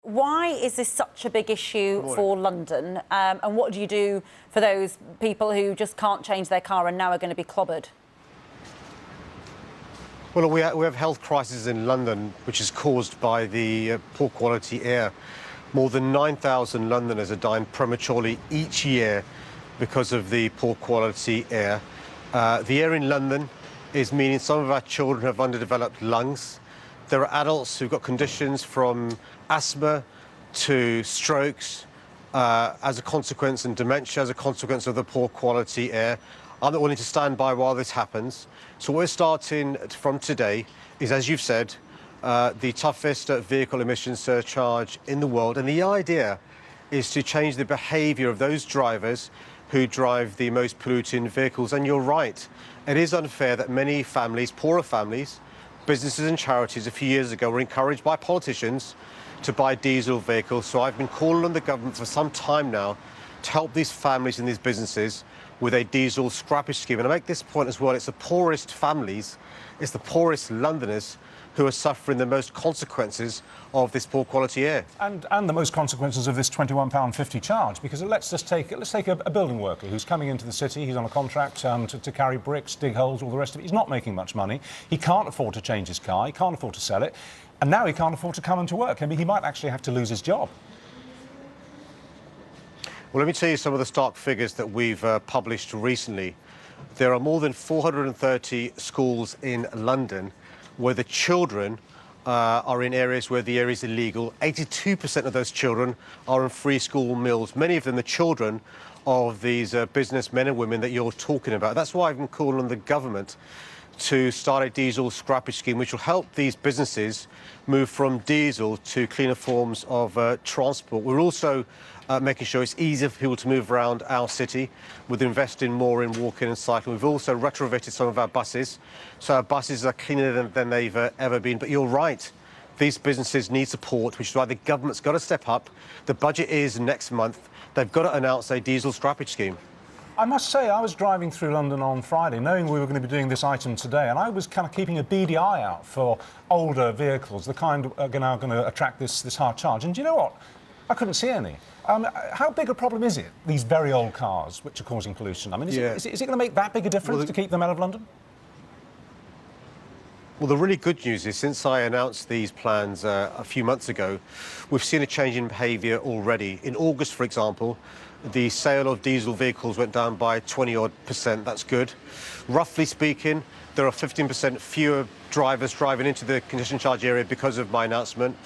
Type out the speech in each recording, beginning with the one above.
Why is this such a big issue for London? And what do you do for those people who just can't change their car and now are going to be clobbered? Well, we have health crisis in London, which is caused by the poor quality air. More than 9,000 Londoners are dying prematurely each year because of the poor quality air. The air in London is meaning some of our children have underdeveloped lungs. There are adults who've got conditions from asthma to strokes as a consequence, and dementia as a consequence of the poor quality air. I'm not willing to stand by while this happens. So we're starting from today is, as you've said, the toughest vehicle emission surcharge in the world. And the idea is to change the behaviour of those drivers who drive the most polluting vehicles. And you're right, it is unfair that many families, poorer families, businesses and charities a few years ago were encouraged by politicians to buy diesel vehicles. So I've been calling on the government for some time now to help these families and these businesses with a diesel scrappage scheme. And I make this point as well, it's the poorest families, it's the poorest Londoners who are suffering the most consequences of this poor quality air. And the most consequences of this £21.50 charge, because let's take a building worker who's coming into the city, he's on a contract to carry bricks, dig holes, all the rest of it. He's not making much money. He can't afford to change his car, he can't afford to sell it, and now he can't afford to come into work. I mean, he might actually have to lose his job. Well, let me tell you some of the stark figures that we've published recently. There are more than 430 schools in London where the children are in areas where the air is illegal. 82% of those children are on free school meals, many of them the children of these businessmen and women that you're talking about. That's why I've been calling on the government to start a diesel scrappage scheme, which will help these businesses move from diesel to cleaner forms of transport. We're also making sure it's easier for people to move around our city with investing more in walking and cycling. We've also retrofitted some of our buses, so our buses are cleaner than they've ever been. But you're right, these businesses need support, which is why the government's got to step up. The budget is next month. They've got to announce a diesel scrappage scheme. I must say, I was driving through London on Friday, knowing we were going to be doing this item today, and I was kind of keeping a beady eye out for older vehicles, the kind that are now going to attract this hard charge. And do you know what? I couldn't see any. How big a problem is it, these very old cars which are causing pollution? I mean, is it going to make that big a difference to keep them out of London? Well, the really good news is, since I announced these plans a few months ago, we've seen a change in behaviour already. In August, for example, the sale of diesel vehicles went down by 20-odd%. That's good. Roughly speaking, there are 15% fewer drivers driving into the congestion charge area because of my announcement.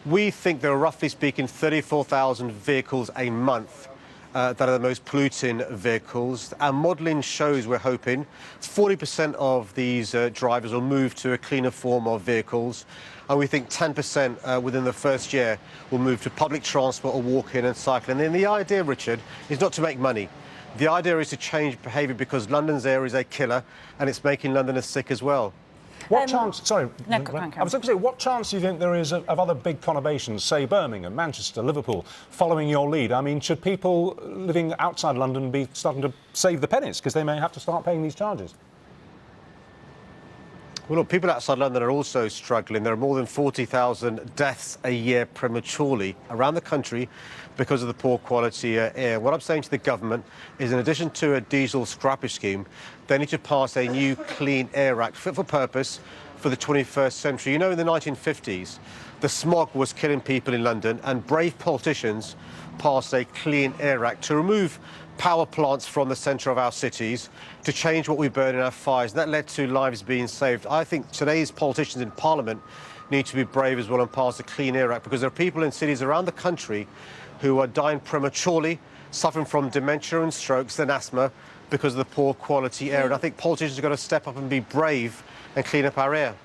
We think there are, roughly speaking, 34,000 vehicles a month that are the most polluting vehicles. Our modelling shows, we're hoping, 40% of these drivers will move to a cleaner form of vehicles, and we think 10% within the first year will move to public transport or walking and cycling. And then the idea, Richard, is not to make money. The idea is to change behaviour, because London's air is a killer and it's making Londoners sick as well. What chance, sorry, no, I was going to say, what chance do you think there is of other big conurbations, say Birmingham, Manchester, Liverpool, following your lead? I mean, should people living outside London be starting to save the pennies, because they may have to start paying these charges? Well, look, people outside London are also struggling. There are more than 40,000 deaths a year prematurely around the country because of the poor quality air. What I'm saying to the government is, in addition to a diesel scrappage scheme, they need to pass a new Clean Air Act fit for purpose for the 21st century. You know, in the 1950s, the smog was killing people in London, and brave politicians passed a Clean Air Act to remove power plants from the centre of our cities, to change what we burn in our fires. That led to lives being saved. I think today's politicians in Parliament need to be brave as well and pass the Clean Air Act, because there are people in cities around the country who are dying prematurely, suffering from dementia and strokes and asthma because of the poor quality air. And I think politicians have got to step up and be brave and clean up our air.